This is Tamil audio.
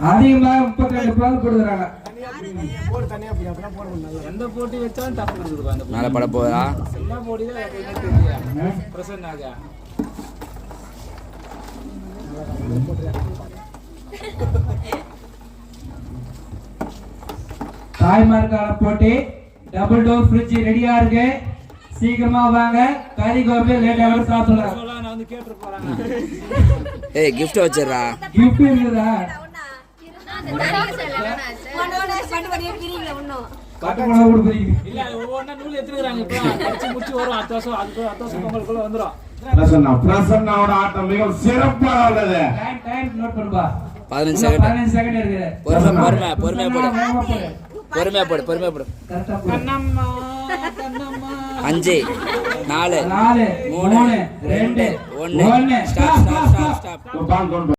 அதிகமாக 32 பால் கொடுக்குறாங்க. எந்த போட்டி வச்சாலும் டஃப் இருக்குது அந்த மேல பட போறா எல்லா போட்டியும் எப்பவுமே தெரியும் பிரசன்னாக தாய்மார்க்கான போட்டி. டபுள் டோர் ஃப்ரிட்ஜ் ரெடியா இருக்கு, சீக்கிரமா வாங்க. கறி கோபி லேட் ஆகும் சாப்பிடலாம். நான் வந்து கேட்டு போறாங்க. ஏய் gift வச்சிரா. gift இருக்குதா? கட்டமள கொடுப்பீங்க இல்ல ஒவ்வொண்ணா நூல் எடுத்துக்கறாங்க. இப்ப படிச்சு முடிச்சு வரும் அத்தாசம் அத்தாசம் பொங்கலுக்குள்ள வந்துரும். பிரசன்னாவோட ஆட்டம் மிக சிறப்பாக உள்ளது. டைம் நோட் பண்ணுப்பா. 15 செகண்ட். 15 செகண்ட் இருக்கு. பொறுமையா போடு. கண்ணம்மா 5 4 3 2 1 ஸ்டாப். ஸ்டாப்.